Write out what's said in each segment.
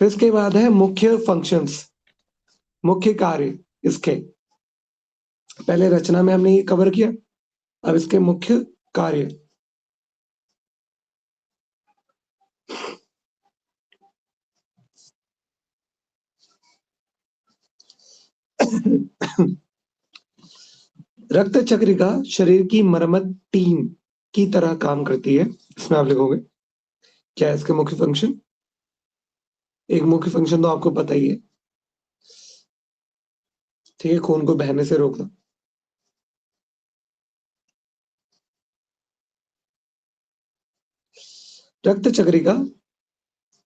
फिर इसके बाद है मुख्य फंक्शंस, मुख्य कार्य इसके। पहले रचना में हमने ये कवर किया, अब इसके मुख्य कार्य। रक्त चक्रिका शरीर की मरम्मत टीम की तरह काम करती है। इसमें आप लिखोगे क्या है इसके मुख्य फंक्शन। एक मुख्य फंक्शन तो आपको पता ही है, ठीक है, खून को बहने से रोकना। रक्त चक्रिका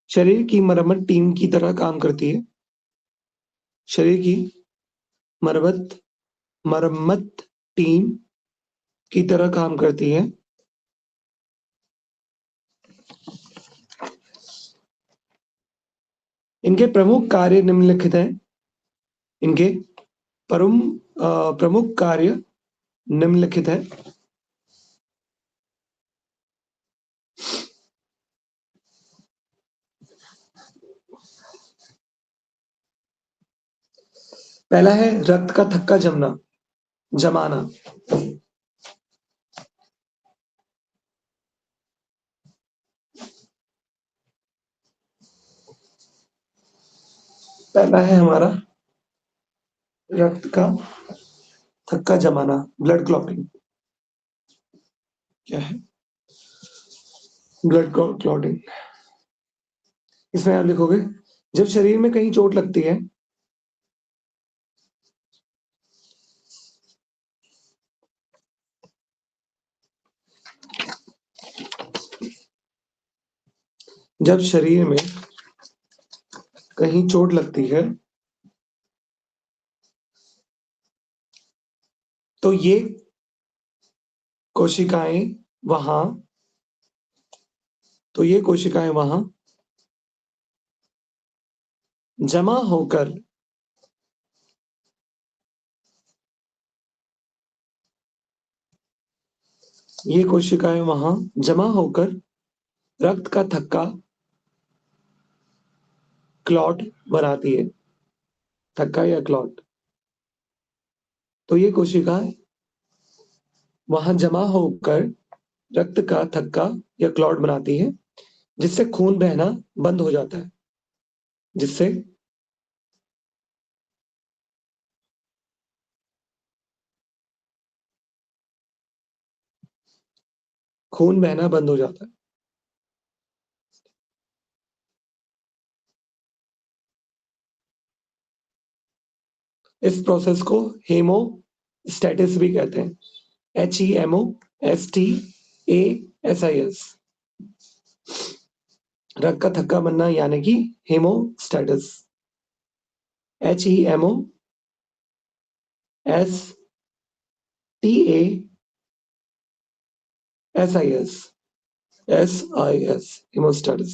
शरीर की मरम्मत टीम की तरह काम करती है। शरीर की मरम्मत मरम्मत टीम की तरह काम करती है। इनके प्रमुख कार्य निम्नलिखित हैं। इनके प्रमुख कार्य निम्नलिखित है। पहला है रक्त का थक्का जमाना। पहला है हमारा रक्त का थक्का जमाना, ब्लड क्लॉटिंग। क्या है ब्लड क्लॉटिंग? इसमें आप लिखोगे जब शरीर में कहीं चोट लगती है, जब शरीर में कहीं चोट लगती है तो ये कोशिकाएं वहां तो ये कोशिकाएं वहां जमा होकर ये कोशिकाएं वहां जमा होकर रक्त का थक्का क्लॉट बनाती है। थक्का या क्लॉट, तो ये कोशिकाएं वहां जमा होकर रक्त का थक्का या क्लॉट बनाती है, जिससे खून बहना बंद हो जाता है। जिससे खून बहना बंद हो जाता है। इस प्रोसेस को हेमोस्टेटिस भी कहते हैं। HEMOSTASIS, रक्त का थक्का बनना यानी कि हेमोस्टेटिस। HEMOSTASIS, हेमोस्टेटिस।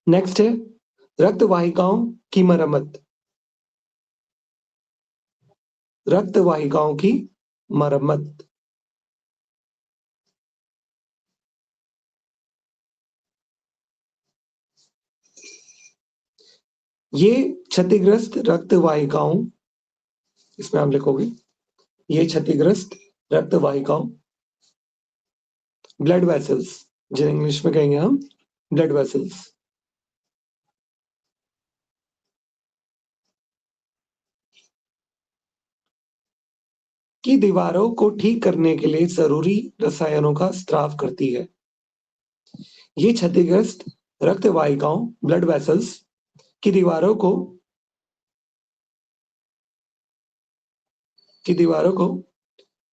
नेक्स्ट है रक्त वाहिकाओं की मरम्मत। रक्त वाहिकाओं की मरम्मत। ये क्षतिग्रस्त रक्त वाहिकाओं, इसमें आप लिखोगे ये क्षतिग्रस्त रक्त वाहिकाओं, ब्लड वेसल्स, जिन्हें इंग्लिश में कहेंगे हम ब्लड वेसल्स, की दीवारों को ठीक करने के लिए जरूरी रसायनों का स्त्राव करती है। ये क्षतिग्रस्त रक्त वाहिकाओं, ब्लड वेसल्स की दीवारों को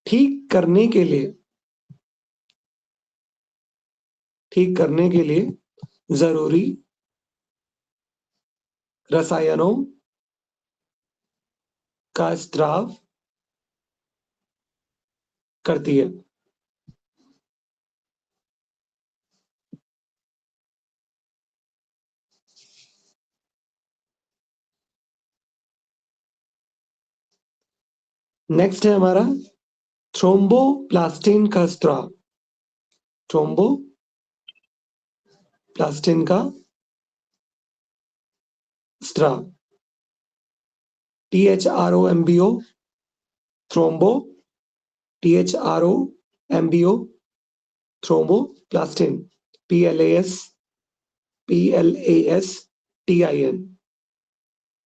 ठीक करने के लिए जरूरी रसायनों का स्त्राव करती है। नेक्स्ट है हमारा थ्रोम्बोप्लास्टिन का स्त्राव, थ्रोम्बोप्लास्टिन का स्त्राव, THROMBO, thrombo, THROMBO, thromboplastin, PLASTIN,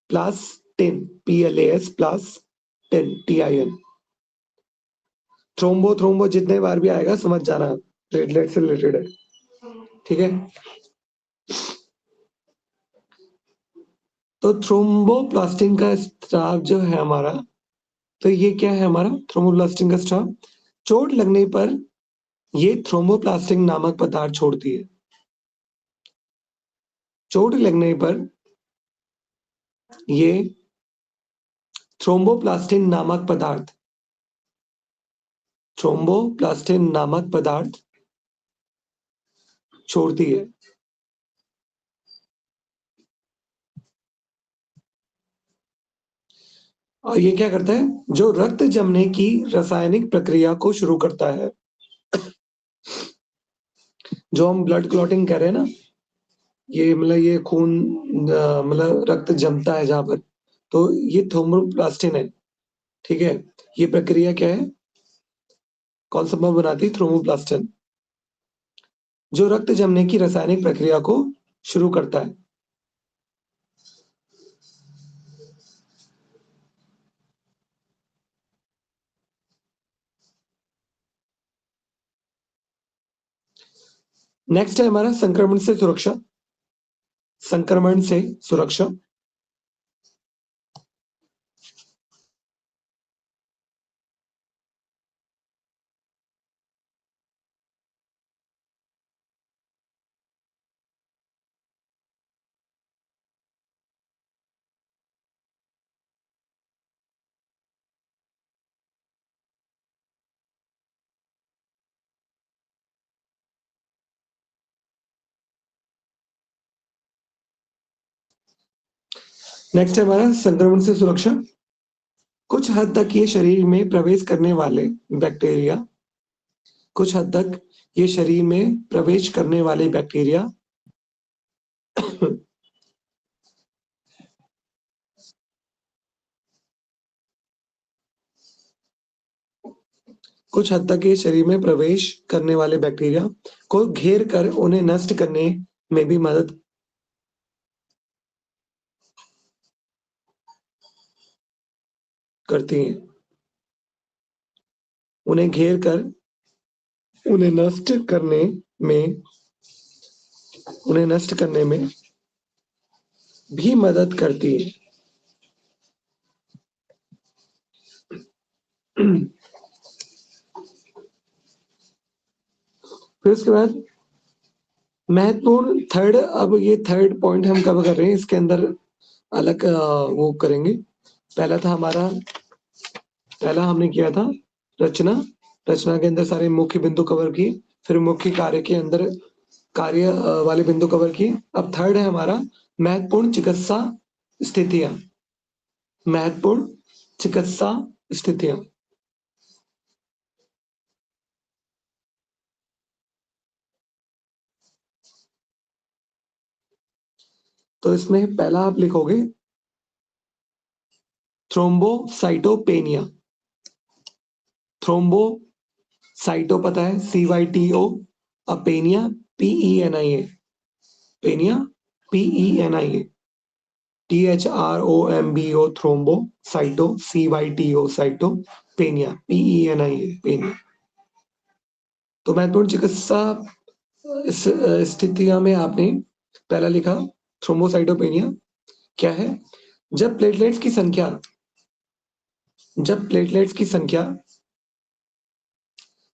प्लास्टिन, PLASTIN। Thrombo जितने बार भी आएगा समझ जाना, प्लेटलेट से रिलेटेड है, ठीक है। तो थ्रोम्बोप्लास्टिन का स्त्राव जो है हमारा, तो ये क्या है हमारा थ्रोम्बोप्लास्टिन का स्त्राव, चोट लगने पर ये थ्रोम्बोप्लास्टिन नामक पदार्थ छोड़ती है। चोट लगने पर ये थ्रोम्बोप्लास्टिन नामक पदार्थ, थ्रोम्बोप्लास्टिन नामक पदार्थ छोड़ती है। और ये क्या करता है, जो रक्त जमने की रासायनिक प्रक्रिया को शुरू करता है, जो हम ब्लड क्लॉटिंग कह रहे हैं ना, ये मतलब ये खून मतलब रक्त जमता है जहां पर, तो ये थ्रोम्बोप्लास्टिन है, ठीक है। ये प्रक्रिया क्या है, कौन सा बनाती है, थ्रोम्बोप्लास्टिन, जो रक्त जमने की रासायनिक प्रक्रिया को शुरू करता है। नेक्स्ट है हमारा संक्रमण से सुरक्षा, संक्रमण से सुरक्षा। नेक्स्ट है हमारा संक्रमण से सुरक्षा। कुछ हद तक ये शरीर में प्रवेश करने वाले बैक्टीरिया, कुछ हद तक ये शरीर में प्रवेश करने वाले बैक्टीरिया कुछ हद तक ये शरीर में प्रवेश करने वाले बैक्टीरिया को घेर कर उन्हें नष्ट करने में भी मदद करती हैं। उन्हें घेर कर उन्हें नष्ट करने में उन्हें नष्ट करने में भी मदद करती है। फिर उसके बाद महत्वपूर्ण थर्ड, अब ये थर्ड पॉइंट हम कवर कर रहे हैं, इसके अंदर अलग वो करेंगे। पहला था हमारा, पहला हमने किया था रचना, रचना के अंदर सारे मुख्य बिंदु कवर किए, फिर मुख्य कार्य के अंदर कार्य वाले बिंदु कवर किए। अब थर्ड है हमारा महत्वपूर्ण चिकित्सा स्थितियां, महत्वपूर्ण चिकित्सा स्थितियां। तो इसमें पहला आप लिखोगे थ्रोम्बोसाइटोपेनिया, थ्रोम्बोसाइटो पता है CYTO, अपेनिया PENIA, penia PENIA, THROMBO, thrombo cyto CYTO cyto, penia PENIA, penia. तो महत्वपूर्ण चिकित्सा इस स्थितियां में आपने पहला लिखा थ्रोम्बोसाइटोपेनिया क्या है, जब प्लेटलेट्स की संख्या, जब प्लेटलेट्स की संख्या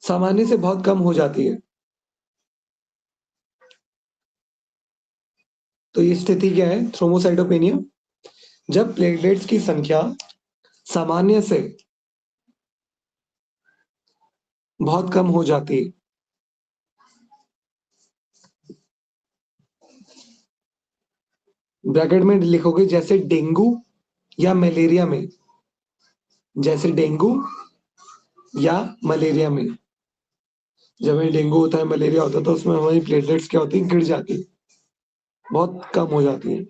सामान्य से बहुत कम हो जाती है। तो ये स्थिति क्या है, थ्रोम्बोसाइटोपेनिया, जब प्लेटलेट्स की संख्या सामान्य से बहुत कम हो जाती है। ब्रैकेट में लिखोगे जैसे डेंगू या मलेरिया में, जैसे डेंगू या मलेरिया में। जब हमें डेंगू होता है, मलेरिया होता है, तो उसमें हमारी प्लेटलेट्स क्या होती है, गिर जाती है, बहुत कम हो जाती है।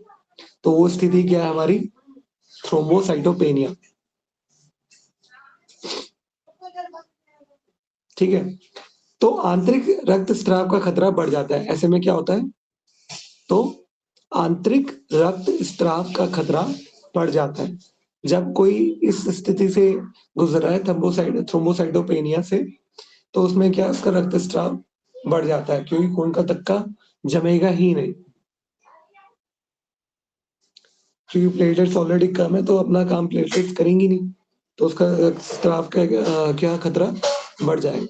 तो वो स्थिति क्या है हमारी, थ्रोम्बोसाइटोपेनिया। ठीक है। तो आंतरिक रक्तस्राव का खतरा बढ़ जाता है। ऐसे में क्या होता है, तो आंतरिक रक्तस्राव का खतरा बढ़ जाता है जब कोई इस स्थिति से गुजर रहा है, थ्रोम्बोसाइटोपेनिया से, तो उसमें क्या, उसका रक्तस्राव बढ़ जाता है, क्योंकि खून का थक्का जमेगा ही नहीं, क्योंकि प्लेटलेट्स ऑलरेडी कम है, तो अपना काम प्लेटलेट्स करेंगी नहीं, तो उसका रक्तस्राव का क्या खतरा बढ़ जाएगा।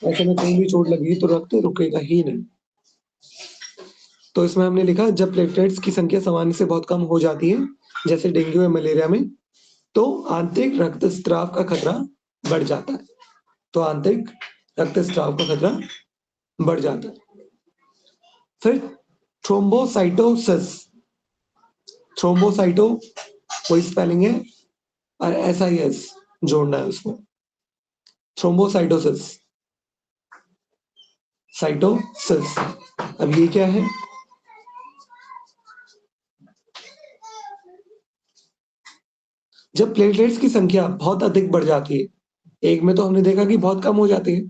ऐसे में कहीं भी चोट लगी तो रक्त रुकेगा ही नहीं। तो इसमें हमने लिखा, जब प्लेटलेट्स की संख्या सामान्य से बहुत कम हो जाती है, जैसे डेंगू या मलेरिया में, तो आंतरिक रक्तस्राव का खतरा बढ़ जाता है। तो आंतरिक रक्तस्राव का खतरा बढ़ जाता है। फिर थ्रोम्बोसाइटोसिस, थ्रोम्बोसाइटो वही स्पेलिंग है, और SIS जोड़ना है उसमें। Thrombocytosis, cytosis. अब ये क्या है, जब प्लेटलेट्स की संख्या बहुत अधिक बढ़ जाती है, एक में तो हमने देखा कि बहुत कम हो जाती है,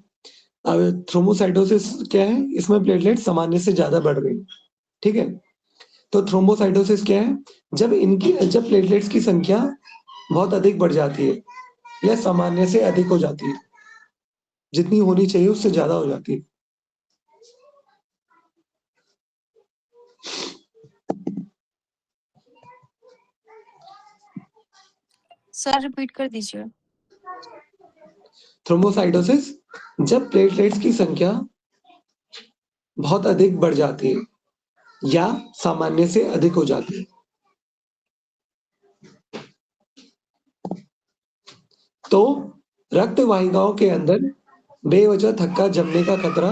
अब थ्रोम्बोसाइटोसिस क्या है, इसमें प्लेटलेट सामान्य से ज्यादा बढ़ गई। ठीक है। तो थ्रोम्बोसाइटोसिस क्या है, जब प्लेटलेट्स की संख्या बहुत अधिक बढ़ जाती है या सामान्य से अधिक हो जाती है, जितनी होनी चाहिए उससे ज्यादा हो जाती है। सर रिपीट कर दीजिए। थ्रोम्बोसाइटोसिस, जब प्लेटलेट्स की संख्या बहुत अधिक बढ़ जाती है या सामान्य से अधिक हो जाती है, तो रक्त वाहिकाओं के अंदर बेवजह थक्का जमने का खतरा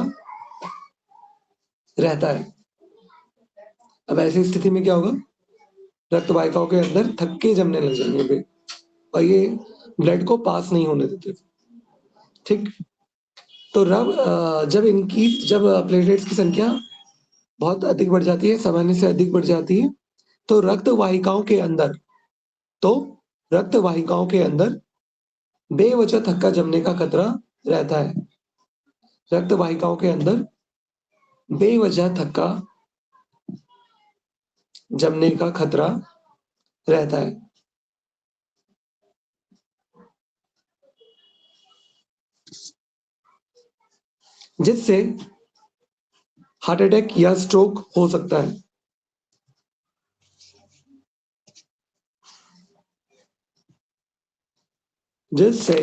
रहता है। अब ऐसी स्थिति में क्या होगा, रक्त वाहिकाओं के अंदर थक्के जमने लग जाएंगे और ये ब्लड को पास नहीं होने देते। ठीक। तो जब प्लेटलेट्स की संख्या बहुत अधिक बढ़ जाती है, सामान्य से अधिक बढ़ जाती है, तो तो रक्त वाहिकाओं के अंदर बेवजह थक्का जमने का खतरा रहता है। रक्त वाहिकाओं के अंदर बेवजह थक्का जमने का खतरा रहता है, जिससे हार्ट अटैक या स्ट्रोक हो सकता है। जिससे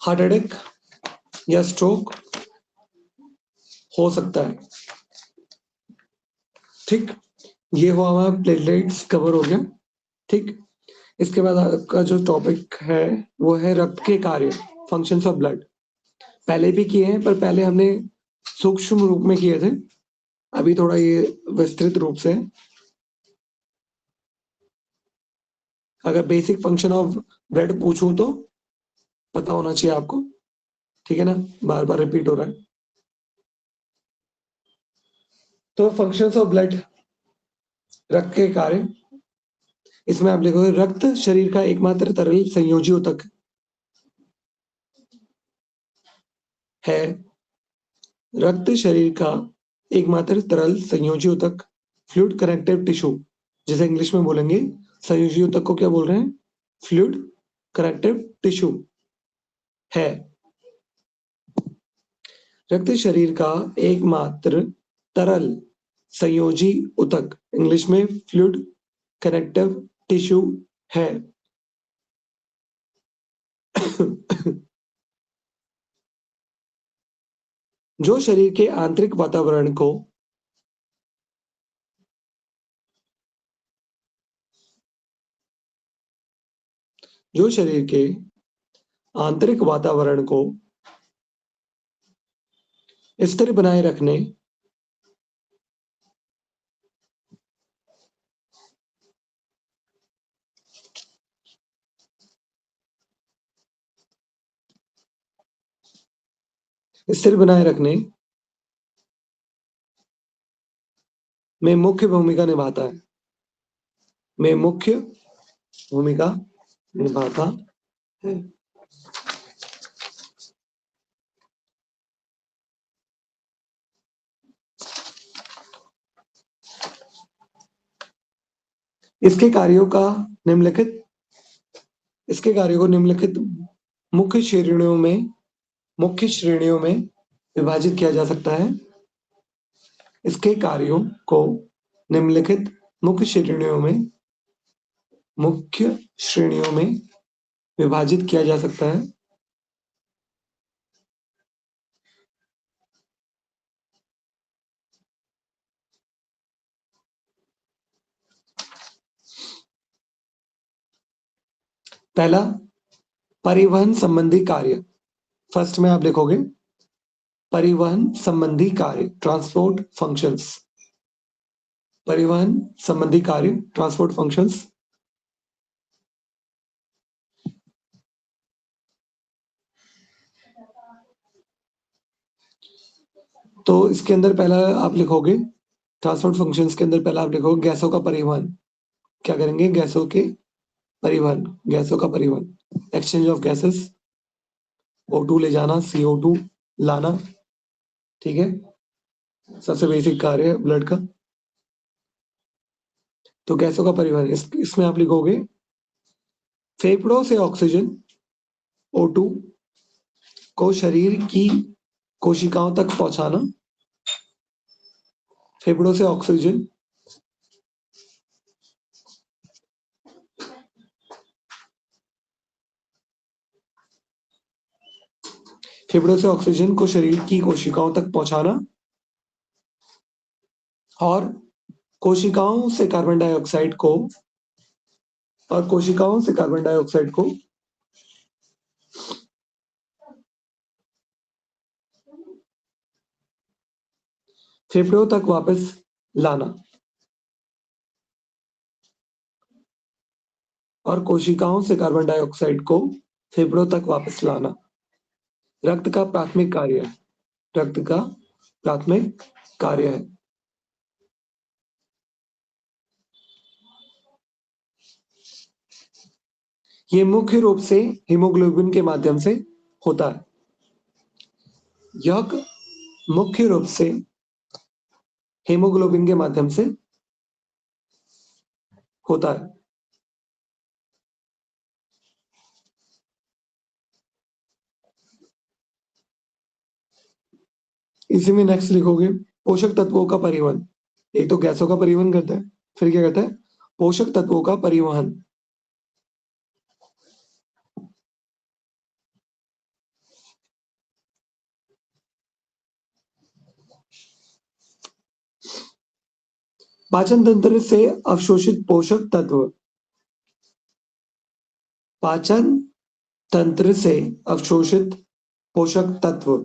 हार्ट अटैक या स्ट्रोक हो सकता है। ठीक। ये हुआ हमारा प्लेटलेट्स कवर हो गया। ठीक। इसके बाद आपका जो टॉपिक है वो है रक्त के कार्य, फंक्शंस ऑफ ब्लड। पहले भी किए हैं, पर पहले हमने सूक्ष्म रूप में किए थे, अभी थोड़ा ये विस्तृत रूप से। अगर बेसिक फंक्शन ऑफ ब्लड पूछूं तो पता होना चाहिए आपको, ठीक है ना, बार बार रिपीट हो रहा है। तो फंक्शंस ऑफ ब्लड, रक्त के कार्य, इसमें आप लिखोगे, रक्त शरीर का एकमात्र तरल संयोजी ऊतक है। रक्त शरीर का एकमात्र तरल संयोजी ऊतक, फ्लूइड कनेक्टिव टिश्यू, जिसे इंग्लिश में बोलेंगे संयोजी ऊतक को क्या बोल रहे हैं, फ्लूइड कनेक्टिव टिश्यू है। रक्त शरीर का एकमात्र तरल संयोजी ऊतक, इंग्लिश में फ्लूइड कनेक्टिव टिश्यू है। जो शरीर के आंतरिक वातावरण को जो शरीर के आंतरिक वातावरण को स्थिर बनाए रखने स्थिर बनाए रखने में मुख्य भूमिका निभाता है, में मुख्य भूमिका निभाता है। इसके कार्यों का निम्नलिखित इसके कार्यों को निम्नलिखित मुख्य श्रेणियों में विभाजित किया जा सकता है। इसके कार्यों को निम्नलिखित मुख्य श्रेणियों में विभाजित किया जा सकता है। पहला, परिवहन संबंधी कार्य। फर्स्ट में आप लिखोगे परिवहन संबंधी कार्य, ट्रांसपोर्ट फंक्शंस। परिवहन संबंधी कार्य, ट्रांसपोर्ट फंक्शंस। तो इसके अंदर पहला आप लिखोगे, ट्रांसपोर्ट फंक्शंस के अंदर पहला आप लिखोगे गैसों का परिवहन। क्या करेंगे? गैसों का परिवहन, एक्सचेंज ऑफ गैसेस, O2 ले जाना, CO2 लाना। ठीक है, सबसे बेसिक कार्य है ब्लड का। तो गैसों का परिवहन, इसमें आप लिखोगे फेफड़ों से ऑक्सीजन O2 को शरीर की कोशिकाओं तक पहुंचाना। फेफड़ों से ऑक्सीजन को शरीर की कोशिकाओं तक पहुंचाना और कोशिकाओं से कार्बन डाइऑक्साइड को फेफड़ों तक वापस लाना और कोशिकाओं से कार्बन डाइऑक्साइड को फेफड़ों तक वापस लाना रक्त का प्राथमिक कार्य है। ये मुख्य रूप से हीमोग्लोबिन के माध्यम से होता है। यह मुख्य रूप से हीमोग्लोबिन के माध्यम से होता है। इसी में नेक्स्ट लिखोगे पोषक तत्वों का परिवहन। एक तो गैसों का परिवहन करता है, फिर क्या कहता है? पोषक तत्वों का परिवहन। पाचन तंत्र से अवशोषित पोषक तत्व, पाचन तंत्र से अवशोषित पोषक तत्व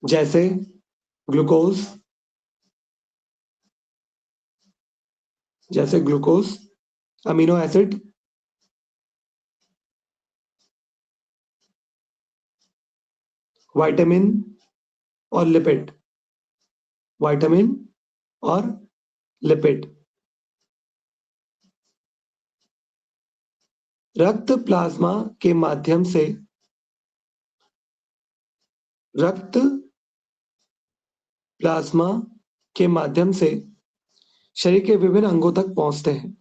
जैसे ग्लूकोज, अमीनो एसिड, विटामिन और लिपिड। रक्त प्लाज्मा के माध्यम से शरीर के विभिन्न अंगों तक पहुंचते हैं।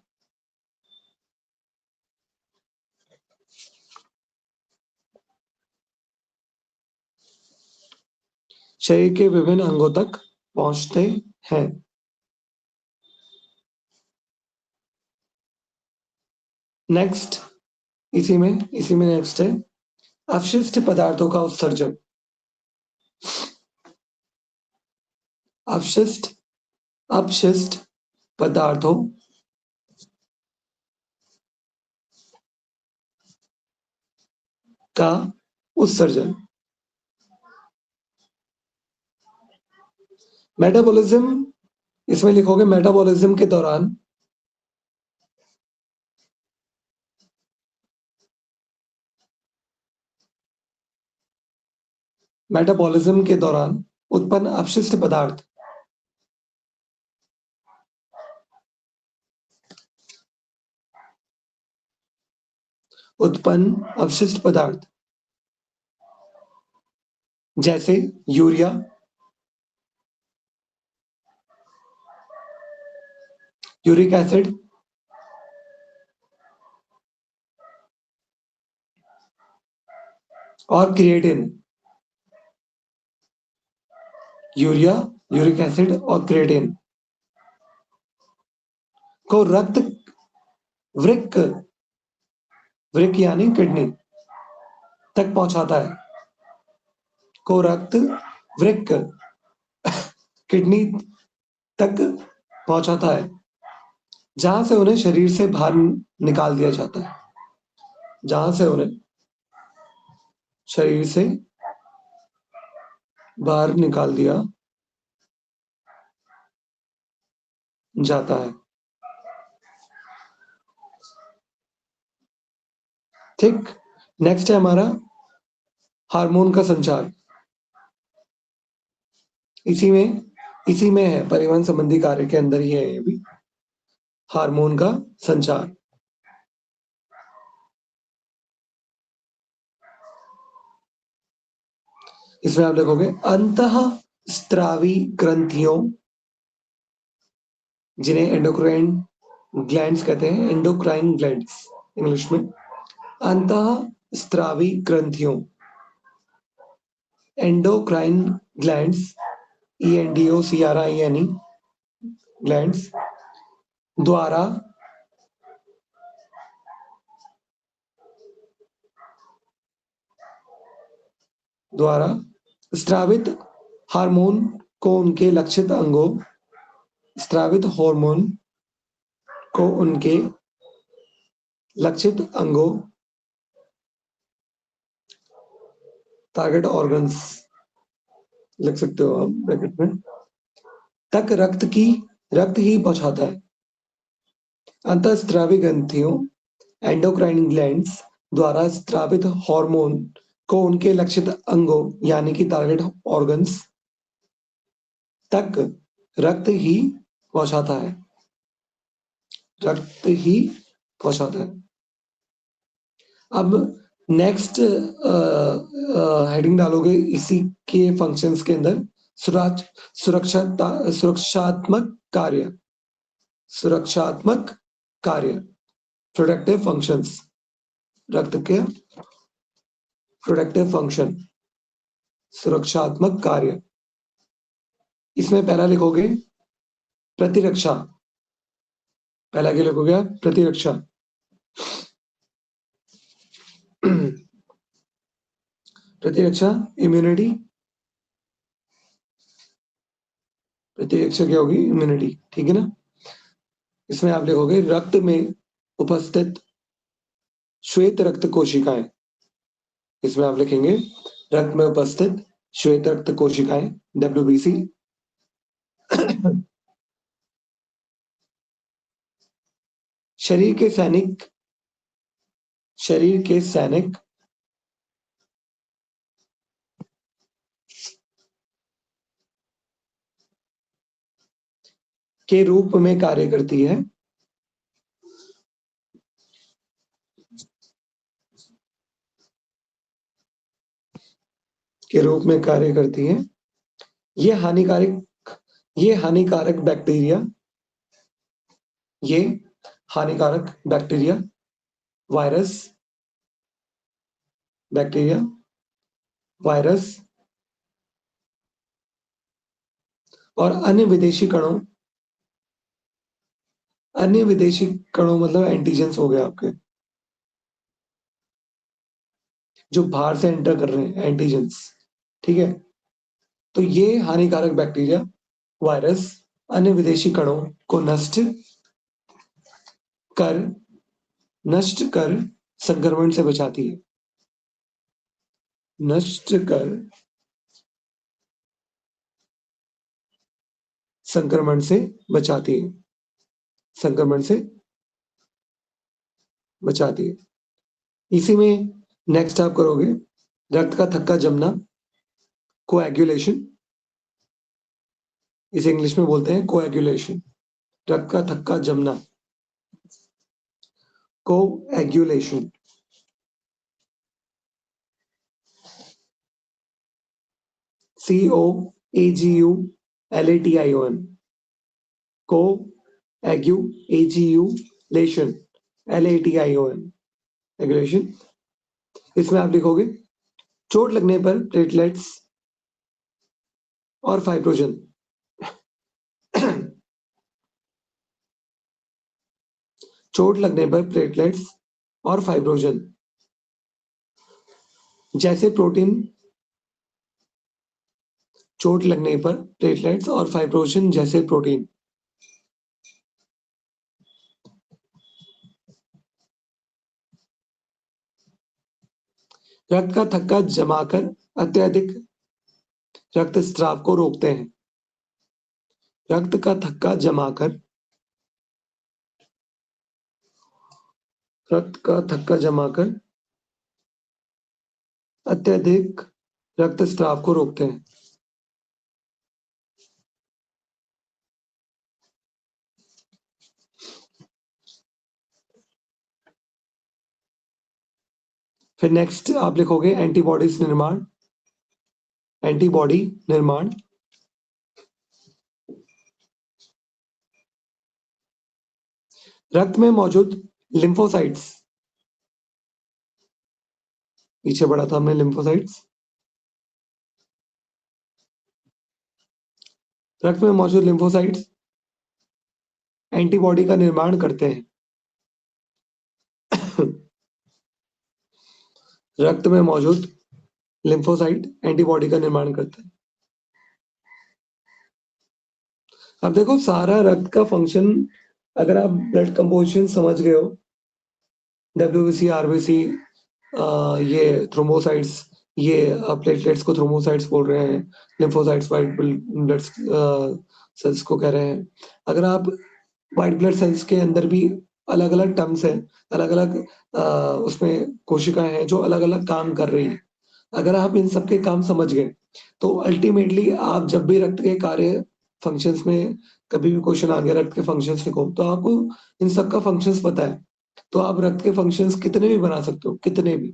शरीर के विभिन्न अंगों तक पहुंचते हैं। नेक्स्ट, इसी में नेक्स्ट है अपशिष्ट पदार्थों का उत्सर्जन। अपशिष्ट पदार्थों का उत्सर्जन। मेटाबॉलिज्म, इसमें लिखोगे मेटाबॉलिज्म के दौरान मेटाबॉलिज्म के दौरान उत्पन्न अपशिष्ट पदार्थ। उत्पन्न अपशिष्ट पदार्थ जैसे यूरिया, यूरिक एसिड, और क्रिएटिन। यूरिया, यूरिक एसिड और क्रिएटिन को रक्त वृक्क, वृक्क यानी किडनी तक पहुंचाता है, को रक्त वृक्क किडनी तक पहुंचाता है, जहां से उन्हें शरीर से बाहर निकाल दिया जाता है, जहां से उन्हें शरीर से बाहर निकाल दिया जाता है। ठीक, नेक्स्ट है हमारा हार्मोन का संचार। इसी में है, परिवहन संबंधी कार्य के अंदर ही है ये भी, हार्मोन का संचार। इसमें आप लिखोगे अंतःस्रावी ग्रंथियों, जिन्हें एंडोक्राइन ग्लैंड्स कहते हैं, एंडोक्राइन ग्लैंड्स इंग्लिश में। अंतःस्रावी ग्रंथियों, एंडोक्राइन ग्लैंड्स, ENDOCRINE ग्लैंड्स द्वारा स्रावित हार्मोन को उनके लक्षित अंगों, स्रावित हार्मोन को उनके लक्षित अंगों, टारगेट ऑर्गन्स लिख सकते हो आप ब्रैकेट में, तक रक्त ही पहुंचाता है। अंतःस्रावी ग्रंथियों, एंडोक्राइन ग्लैंड्स द्वारा स्रावित हार्मोन को उनके लक्षित अंगों यानी कि टारगेट ऑर्गन्स तक रक्त ही पहुंचाता है, रक्त ही पहुंचाता है। अब नेक्स्ट हेडिंग डालोगे इसी के फंक्शंस के अंदर, सुरक्षात्मक कार्य, सुरक्षात्मक कार्य, प्रोडक्टिव फंक्शंस, रक्त के प्रोडक्टिव फंक्शन, सुरक्षात्मक कार्य। इसमें पहला लिखोगे प्रतिरक्षा, पहला क्या लिखोगे आप? प्रतिरक्षा। प्रतिरक्षा इम्यूनिटी, प्रतिरक्षा क्या होगी? इम्यूनिटी, ठीक है ना। इसमें आप लिखोगे रक्त में उपस्थित श्वेत रक्त कोशिकाएं, इसमें आप लिखेंगे रक्त में उपस्थित श्वेत रक्त कोशिकाएं, WBC। शरीर के सैनिक, शरीर के सैनिक के रूप में कार्य करती है, के रूप में कार्य करती है। ये हानिकारक बैक्टीरिया, ये हानिकारक बैक्टीरिया, वायरस, बैक्टीरिया, वायरस और अन्य विदेशी कणों, अन्य विदेशी कणों मतलब एंटीजेंस हो गए आपके, जो बाहर से एंटर कर रहे हैं, एंटीजेंस, ठीक है। तो ये हानिकारक बैक्टीरिया, वायरस, अन्य विदेशी कणों को नष्ट कर संक्रमण से बचाती है, नष्ट कर संक्रमण से बचाती है, संक्रमण से बचाती है। इसी में नेक्स्ट आप करोगे रक्त का थक्का जमना, कोएगुलेशन, इसे इंग्लिश में बोलते हैं कोएगुलेशन, रक्त का थक्का जमना, कोएगुलेशन। COAGULATION, coagulation, LATION, एगुलेशन। इसमें आप लिखोगे चोट लगने पर प्लेटलेट्स और फाइब्रोजन चोट लगने पर प्लेटलेट्स और फाइब्रोजन जैसे प्रोटीन, चोट लगने पर प्लेटलेट्स और फाइब्रोजन जैसे प्रोटीन। रक्त का थक्का जमाकर अत्यधिक रक्तस्राव को रोकते हैं। रक्त का थक्का जमाकर अत्यधिक रक्तस्राव को रोकते हैं। फिर नेक्स्ट आप लिखोगे एंटीबॉडीज निर्माण। एंटीबॉडी निर्माण रक्त में मौजूद लिम्फोसाइट्स, पीछे पढ़ा था हमने लिम्फोसाइट्स। रक्त में मौजूद लिम्फोसाइट्स एंटीबॉडी का निर्माण करते हैं। रक्त में मौजूद लिम्फोसाइट एंटीबॉडी का निर्माण करते हैं। अब देखो सारा रक्त का फंक्शन, अगर आप ब्लड कंपोजिशन समझ गए हो, WBC, RBC, ये थ्रोम्बोसाइट्स, ये प्लेटलेट्स को थ्रोम्बोसाइट्स बोल रहे हैं, लिम्फोसाइट्स व्हाइट ब्लड सेल्स को कह रहे हैं। अगर आप व्हाइट ब्लड सेल्स के अंदर भी अलग अलग टर्म्स है, अलग अलग उसमें कोशिकाएं हैं जो अलग अलग काम कर रही है। अगर आप इन सबके काम समझ गए तो अल्टीमेटली आप जब भी रक्त के कार्य फंक्शंस में कभी भी क्वेश्चन आ गया रक्त के फंक्शंस लिखो तो आपको इन सब का फंक्शंस पता है, तो आप रक्त के फंक्शंस कितने भी बना सकते हो, कितने भी।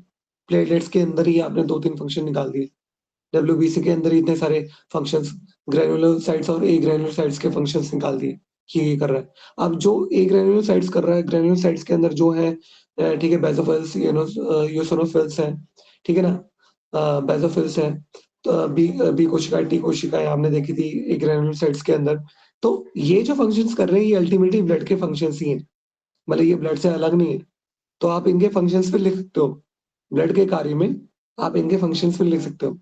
प्लेटलेट्स के अंदर ही आपने 2-3 फंक्शन निकाल दिए, WBC के अंदर ही इतने सारे फंक्शंस, ग्रेनुलोसाइट्स और ए ग्रेनुलोसाइट्स के फंक्शंस निकाल दिए कि ये कर रहा है। अब जो ए ग्रेनुलोसाइट्स कर रहा है, ग्रेनुलोसाइट्स के अंदर जो है ठीक है, बेसोफिल्स, यूसिनोफिल्स है, ठीक है ना, बेसोफिल्स है, तो बी कोशिकाएं, टी कोशिकाएं आपने देखी थी ए ग्रेनुलोसाइट्स के अंदर। तो ये जो फंक्शंस कर रहे हैं ये अल्टीमेटली ब्लड के फंक्शंस ही हैं, मतलब ये ब्लड से अलग नहीं है। तो आप इनके फंक्शंस पे लिख सकते हो, ब्लड के कार्य में आप इनके फंक्शंस पे लिख सकते हो,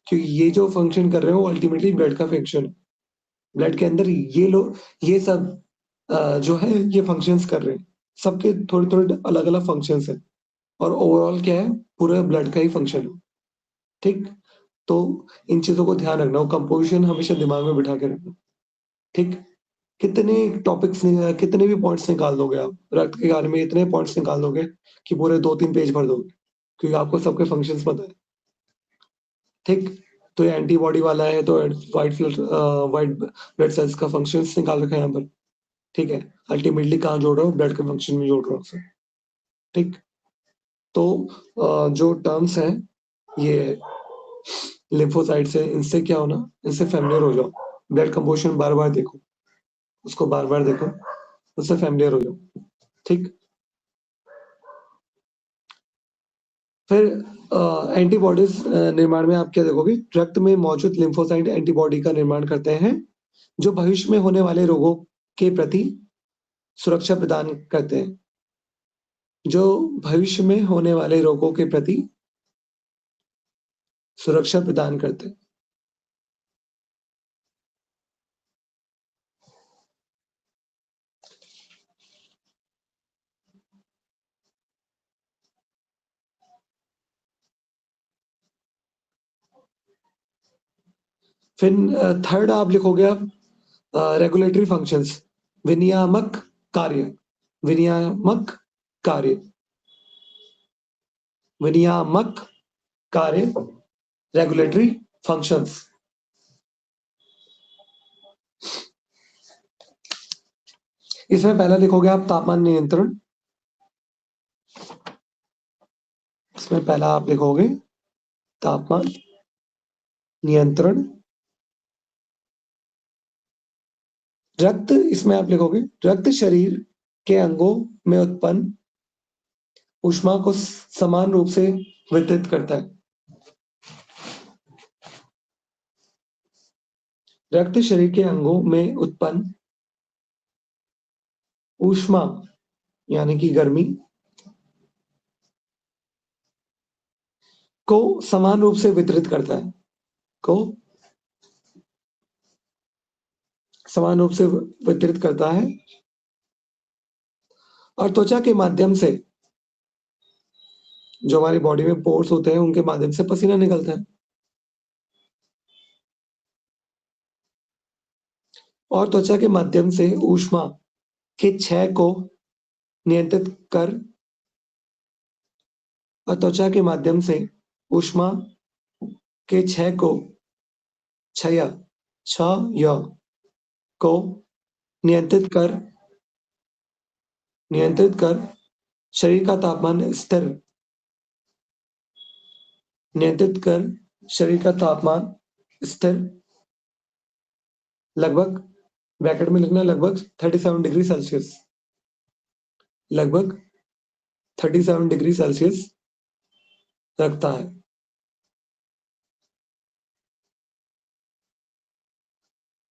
क्योंकि ये जो फंक्शन कर रहे हो अल्टीमेटली ब्लड का फंक्शन है। ब्लड के अंदर ये लोग ये सब जो है ये फंक्शंस कर रहे हैं, सबके थोड़े थोड़े अलग अलग फंक्शंस हैं, और ओवरऑल क्या है, पूरे ब्लड का ही फंक्शन है। ठीक, तो इन चीजों को ध्यान रखना, कंपोजिशन हमेशा दिमाग में बिठा के रखना। ठीक, कितने टॉपिक्स, कितने भी पॉइंट्स निकाल दोगे आप रक्त के बारे में, इतने पॉइंट्स निकाल दोगे कि पूरे 2-3 पेज भर दोगे, क्योंकि आपको सबके फंक्शंस पता है। ठीक, तो ये एंटीबॉडी वाला है तो व्हाइट ब्लड सेल्स का फंक्शंस निकाल रखा है यहाँ पर। ठीक है, अल्टीमेटली कहाँ जोड़ रहा हूँ, ब्लड के फंक्शन में जोड़ रहा हूँ उसे। ठीक, तो जो टर्म्स हैं ये लिम्फोसाइट्स है, इनसे क्या होना, इनसे फेमिलियर हो जाओ, ब्लड कंपोजिशन बार बार देखो, उसको बार बार देखो, उससे फेमिलियर हो जाओ। ठीक, फिर एंटीबॉडीज निर्माण में आप क्या देखोगे, रक्त में मौजूद लिम्फोसाइट एंटीबॉडी का निर्माण करते हैं जो भविष्य में होने वाले रोगों के प्रति सुरक्षा प्रदान करते हैं, जो भविष्य में होने वाले रोगों के प्रति सुरक्षा प्रदान करते हैं। फिर थर्ड आप लिखोगे आप रेगुलेटरी फंक्शंस, विनियामक कार्य, विनियामक कार्य, विनियामक कार्य, रेगुलेटरी फंक्शंस। इसमें पहला लिखोगे आप तापमान नियंत्रण। इसमें पहला आप लिखोगे तापमान नियंत्रण। रक्त, इसमें आप लिखोगे रक्त शरीर के अंगों में उत्पन्न ऊष्मा को समान रूप से वितरित करता है। रक्त शरीर के अंगों में उत्पन्न ऊष्मा यानी कि गर्मी को समान रूप से वितरित करता है, को समान रूप से वितरित करता है और त्वचा के माध्यम से, जो हमारी बॉडी में पोर्स होते हैं उनके माध्यम से पसीना निकलता है और त्वचा के माध्यम से ऊष्मा के क्षय को नियंत्रित कर और त्वचा के माध्यम से ऊष्मा के क्षय को क्षय को नियंत्रित कर शरीर का तापमान स्थिर नियंत्रित कर शरीर का तापमान स्थिर लगभग, ब्रैकेट में लिखना, लगभग 37 डिग्री सेल्सियस, लगभग 37 डिग्री सेल्सियस रखता है।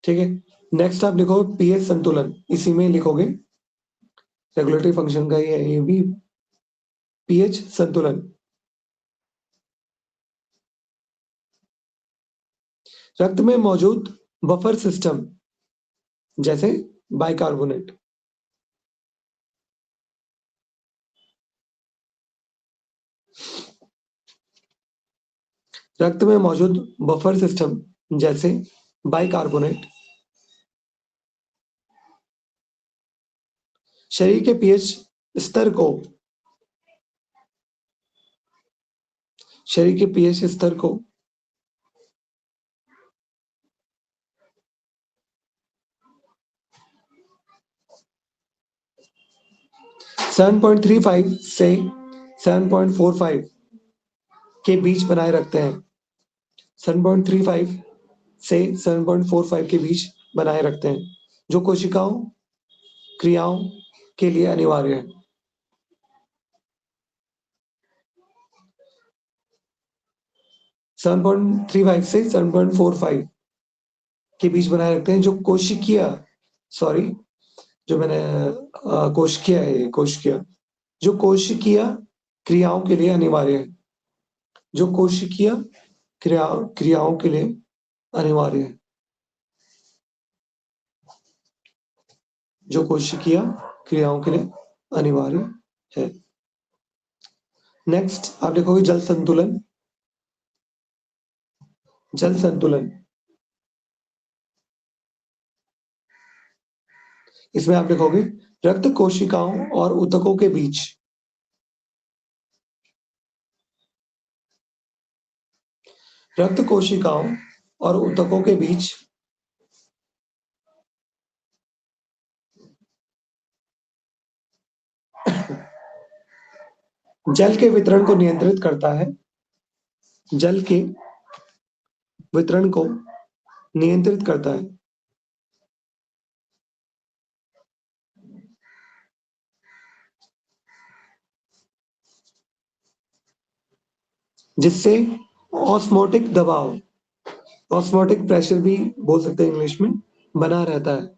ठीक है, नेक्स्ट आप लिखो पीएच संतुलन। इसी में लिखोगे, रेगुलेटरी फंक्शन का ही है ये भी, पीएच संतुलन। रक्त में मौजूद बफर सिस्टम जैसे बाइकार्बोनेट, रक्त में मौजूद बफर सिस्टम जैसे बाइकार्बोनेट शरीर के पीएच स्तर को 7.35 से 7.45 के बीच बनाए रखते हैं। 7.35 से 7.45 के बीच बनाए रखते हैं, जो कोशिकाओं क्रियाओं के लिए अनिवार्य है। सेवन पॉइंट थ्री फाइव से 7.45 के बीच बनाए रखते हैं, जो कोशिकीय, सॉरी जो मैंने कोशिकीय है, कोशिकीय, जो कोशिकीय क्रियाओं के लिए अनिवार्य है, जो कोशिकीय क्रियाओं के लिए अनिवार्य है, जो कोशिकीय क्रियाओं के लिए अनिवार्य है। नेक्स्ट आप लिखोगे जल संतुलन। जल संतुलन, इसमें आप लिखोगे रक्त कोशिकाओं और ऊतकों के बीच रक्त कोशिकाओं और ऊतकों के बीच जल के वितरण को नियंत्रित करता है, जल के वितरण को नियंत्रित करता है, जिससे ऑस्मोटिक दबाव, ऑस्मोटिक प्रेशर भी बोल सकते हैं इंग्लिश में, बना रहता है।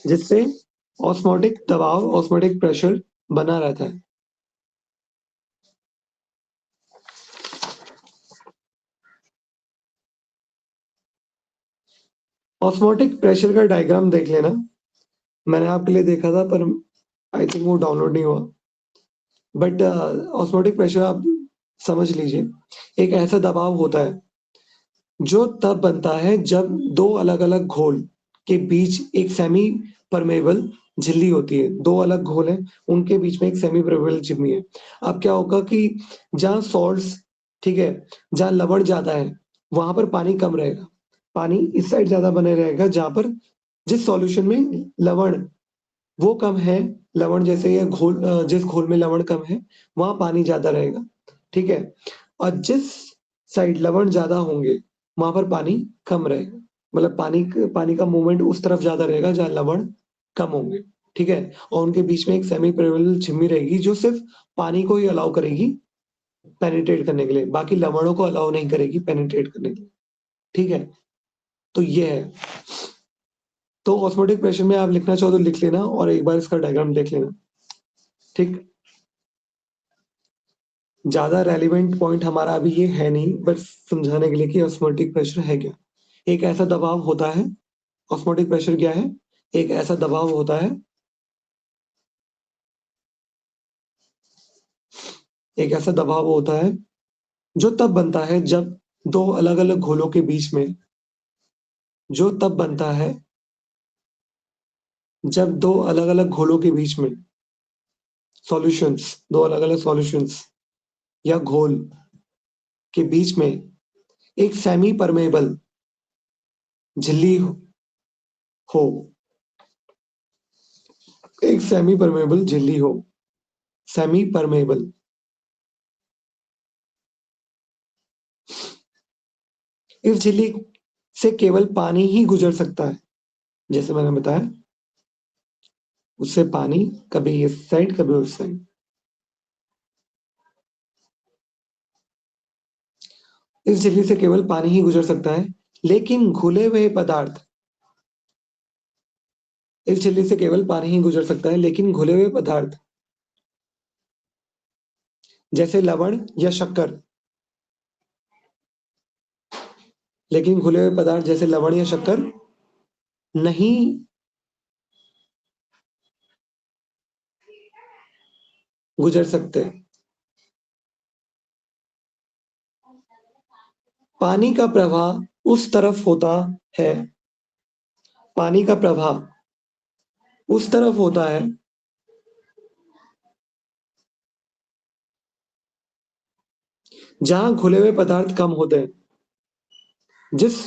जिससे ऑस्मोटिक दबाव, ऑस्मोटिक प्रेशर बना रहता है। ऑस्मोटिक प्रेशर का डायग्राम देख लेना, मैंने आपके लिए देखा था पर आई थिंक वो डाउनलोड नहीं हुआ, बट ऑस्मोटिक प्रेशर आप समझ लीजिए, एक ऐसा दबाव होता है जो तब बनता है जब दो अलग अलग घोल के बीच एक सेमी परमेबल झिल्ली होती है, दो अलग घोल हैं, उनके बीच में एक सेमी परमेबल झिल्ली है। अब क्या होगा कि जहाँ सॉल्ट्स, ठीक है, जहाँ लवण ज्यादा है वहां पर पानी कम रहेगा, पानी इस साइड ज्यादा बने रहेगा, जहां पर जिस सॉल्यूशन में लवण वो कम है, लवण जैसे ये घोल जिस घोल में लवण कम है वहां पानी ज्यादा रहेगा, ठीक है, और जिस साइड लवण ज्यादा होंगे वहां पर पानी कम रहेगा, मतलब पानी का मूवमेंट उस तरफ ज्यादा रहेगा जहां लवण कम होंगे, ठीक है, और उनके बीच में एक सेमी परमेबल झिल्ली रहेगी जो सिर्फ पानी को ही अलाउ करेगी पेनिट्रेट करने के लिए, बाकी लवणों को अलाउ नहीं करेगी पेनिट्रेट करने के लिए, ठीक है। तो ये है। तो ऑस्मोटिक प्रेशर में आप लिखना चाहो तो लिख लेना और एक बार इसका डायग्राम देख लेना, ठीक। ज्यादा रेलिवेंट पॉइंट हमारा अभी ये है नहीं, बस समझाने के लिए कि ऑस्मोटिक प्रेशर है क्या। एक ऐसा दबाव होता है, ऑस्मोटिक प्रेशर क्या है, एक ऐसा दबाव होता है, एक ऐसा दबाव होता है जो तब बनता है जब दो अलग अलग घोलों के बीच में, जो तब बनता है जब दो अलग अलग घोलों के बीच में सॉल्यूशंस, दो अलग अलग सॉल्यूशंस या घोल के बीच में एक सेमी परमेबल झिल्ली हो, एक सेमी परमेबल झिल्ली हो, सेमी परमेबल, इस झिल्ली से केवल पानी ही गुजर सकता है, जैसे मैंने बताया, उससे पानी कभी इस साइड कभी उस साइड, इस झिल्ली से केवल पानी ही गुजर सकता है, लेकिन घुले हुए पदार्थ, इस झिल्ली से केवल पानी ही गुजर सकता है, लेकिन घुले हुए पदार्थ जैसे लवण या शक्कर, लेकिन घुले हुए पदार्थ जैसे लवण या शक्कर नहीं गुजर सकते। पानी का प्रवाह उस तरफ होता है, पानी का प्रवाह उस तरफ होता है जहां घुले हुए पदार्थ कम होते हैं, जिस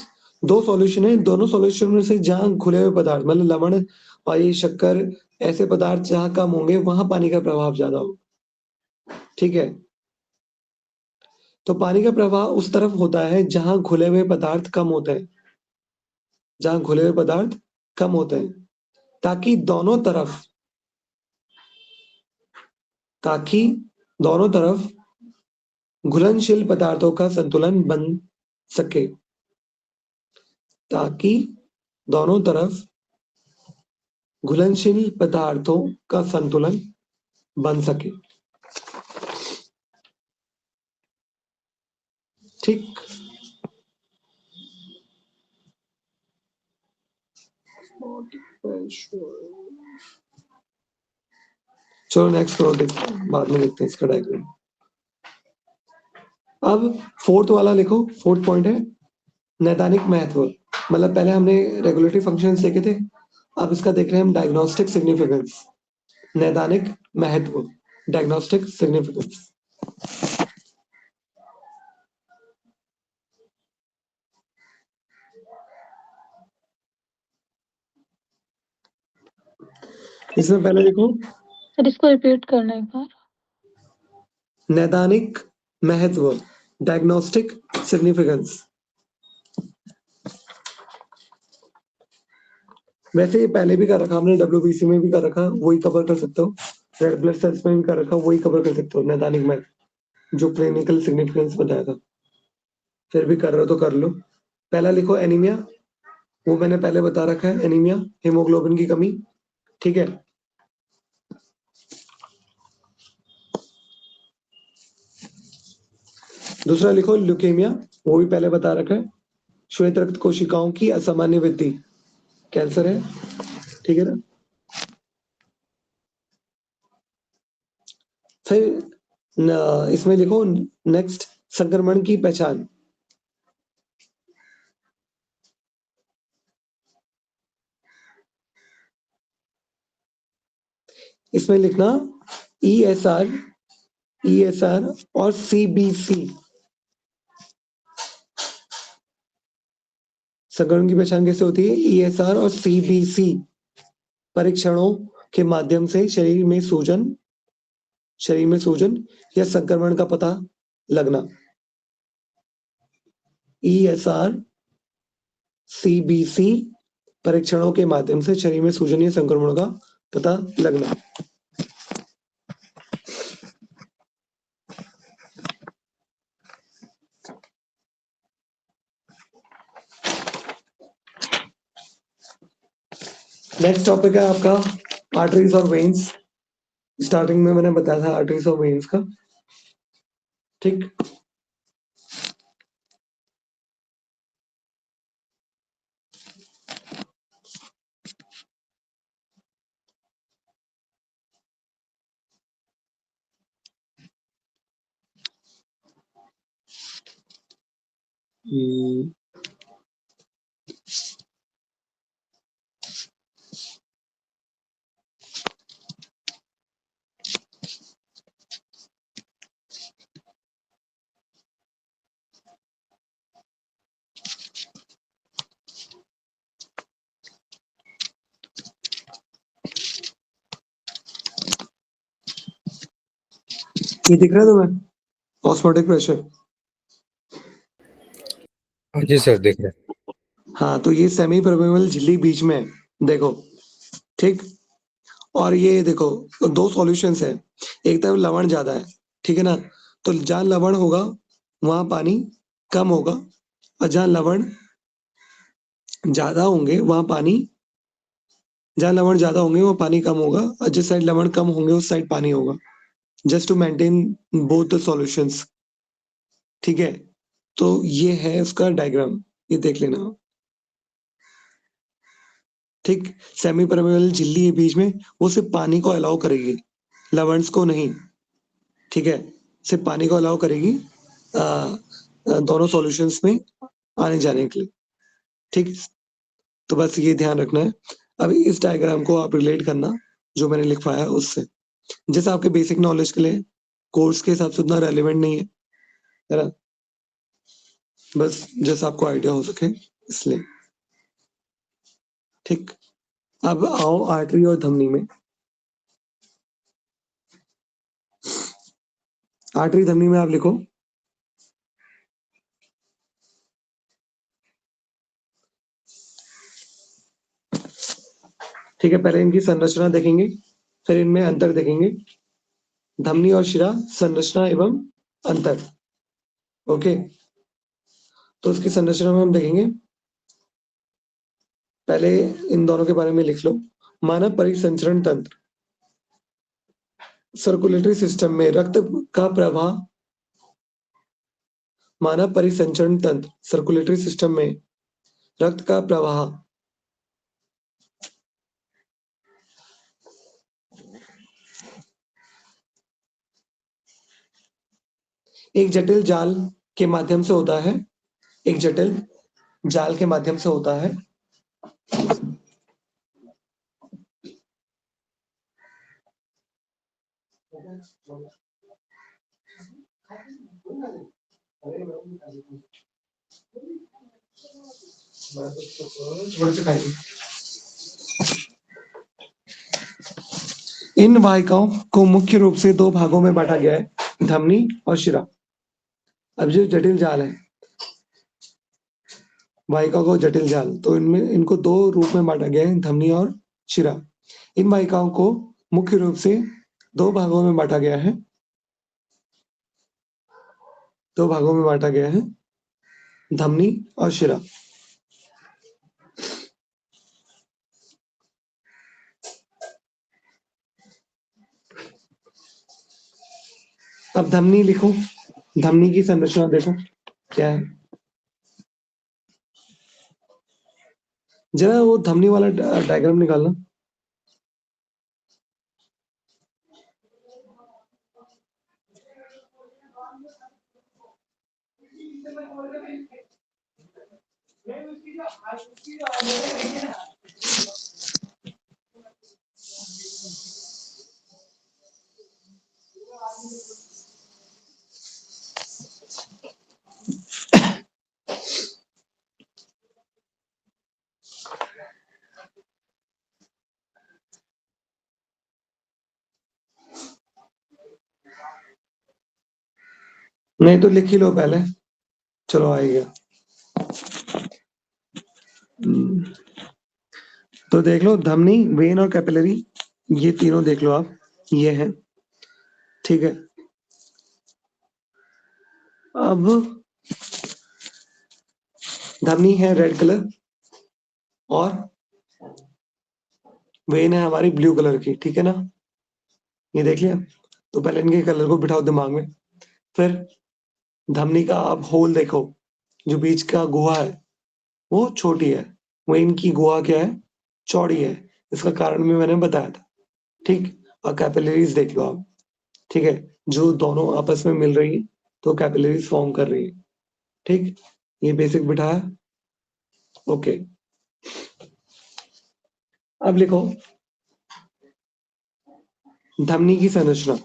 दो सॉल्यूशन है, दोनों सॉल्यूशन में से जहां घुले हुए पदार्थ मतलब लवण और ये शक्कर, ऐसे पदार्थ जहां कम होंगे वहां पानी का प्रभाव ज्यादा हो, ठीक है। तो पानी का प्रवाह उस तरफ होता है जहां घुले हुए पदार्थ कम होते हैं, जहां घुले हुए पदार्थ कम होते हैं, ताकि दोनों तरफ, ताकि दोनों तरफ घुलनशील पदार्थों का संतुलन बन सके, ताकि दोनों तरफ घुलनशील पदार्थों का संतुलन बन सके, ठीक। चलो नेक्स्ट करो, देखते हैं बाद में देखते हैं इसका डायग्राम। अब फोर्थ वाला लिखो, फोर्थ पॉइंट है नैदानिक महत्व, मतलब पहले हमने रेगुलेटरी फंक्शंस देखे थे, अब इसका देख रहे हैं हम डायग्नोस्टिक सिग्निफिकेंस, नैदानिक महत्व, डायग्नोस्टिक सिग्निफिकेंस। इसमें पहले देखो सर इसको रिपीट करना एक बार। नैदानिक महत्व, डायग्नोस्टिक सिग्निफिकेंस। वैसे ये पहले भी कर रखा हमने, डब्ल्यूबीसी में भी कर रखा, वही कवर कर सकते हो, रेड ब्लड सेल्स में भी कर रखा, वही कवर कर सकते हो, नैदानिक महत्व जो क्लिनिकल सिग्निफिकेंस बताया था, फिर भी कर रहे हो तो कर लो। पहला लिखो एनीमिया, वो मैंने पहले बता रखा है, एनीमिया हीमोग्लोबिन की कमी, ठीक है। दूसरा लिखो ल्यूकेमिया, वो भी पहले बता रखा है, श्वेत रक्त कोशिकाओं की असामान्य वृद्धि, कैंसर है, ठीक है ना। फिर इसमें लिखो नेक्स्ट संक्रमण की पहचान, इसमें लिखना ESR और CBC, संक्रमण की पहचान कैसे होती है? ESR और CBC परीक्षणों के माध्यम से शरीर में सूजन या संक्रमण का पता लगना। ESR CBC परीक्षणों के माध्यम से शरीर में सूजन या संक्रमण का पता लगना। नेक्स्ट टॉपिक है आपका आर्टरीज और वेन्स। स्टार्टिंग में मैंने बताया था आर्टरीज और वेन्स का, ठीक। ये दिख रहा है तुम्हें ऑस्मोटिक प्रेशर? हाँ जी सर, देख रहे हैं। हाँ, तो ये सेमी परमेबल झिल्ली बीच में है, देखो, ठीक। और ये देखो, तो दो सॉल्यूशंस है, एक तरफ लवण ज्यादा है, ठीक है ना, तो जहाँ लवण होगा वहां पानी कम होगा, और जहाँ लवण ज्यादा होंगे वहां पानी कम होगा, और जिस साइड लवण कम होंगे उस साइड पानी होगा, just to maintain both the solutions, ठीक है। तो ये है उसका डायग्राम, ये देख लेना, ठीक। सेमी परमेबल झिल्ली है बीच में, वो सिर्फ पानी को अलाउ करेगी, लवणस को नहीं, ठीक है, सिर्फ पानी को अलाउ करेगी दोनों सॉल्यूशंस में आने जाने के लिए, ठीक। तो बस ये ध्यान रखना है। अभी इस डायग्राम को आप रिलेट करना जो मैंने लिखवाया उससे, जैसे आपके बेसिक नॉलेज के लिए, कोर्स के हिसाब से उतना रेलिवेंट नहीं है ना, बस जैसा आपको आइडिया हो सके इसलिए, ठीक। अब आओ आर्टरी और धमनी में। आर्टरी धमनी में आप लिखो ठीक है, पहले इनकी संरचना देखेंगे, फिर इनमें अंतर देखेंगे, धमनी और शिरा संरचना एवं अंतर, ओके। तो उसकी संरचना में हम देखेंगे, पहले इन दोनों के बारे में लिख लो। मानव परिसंचरण तंत्र, सर्कुलेटरी सिस्टम में रक्त का प्रवाह, मानव परिसंचरण तंत्र सर्कुलेटरी सिस्टम में रक्त का प्रवाह एक जटिल जाल के माध्यम से होता है, एक जटिल जाल के माध्यम से होता है, इन वाहिकाओं को मुख्य रूप से दो भागों में बांटा गया है, धमनी और शिरा। अब जो जटिल जाल है, वाहिका को जटिल जाल, तो इनमें इनको दो रूप में बांटा गया है, धमनी और शिरा। इन वाहिकाओं को मुख्य रूप से दो भागों में बांटा गया है, धमनी और शिरा। अब धमनी लिखो, धमनी की संरचना देखो क्या है, जरा वो धमनी वाला डायग्राम निकालना। नहीं तो लिख ही लो पहले। चलो आएगा। तो देख लो धमनी, वेन और कैपिलरी, ये तीनों देख लो आप, ये है, ठीक है। अब धमनी है रेड कलर और वेन है हमारी ब्लू कलर की, ठीक है ना, ये देख लिया। तो पहले इनके कलर को बिठाओ दिमाग में। फिर धमनी का आप होल देखो, जो बीच का गुहा है वो छोटी है, वेन की गुहा क्या है, चौड़ी है। इसका कारण भी मैंने बताया था, ठीक। और कैपिलरीज देख लो आप, ठीक है, जो दोनों आपस में मिल रही है तो कैपिलरीज फॉर्म कर रही है, ठीक। ये बेसिक बिठाया, ओके। अब लिखो धमनी की संरचना।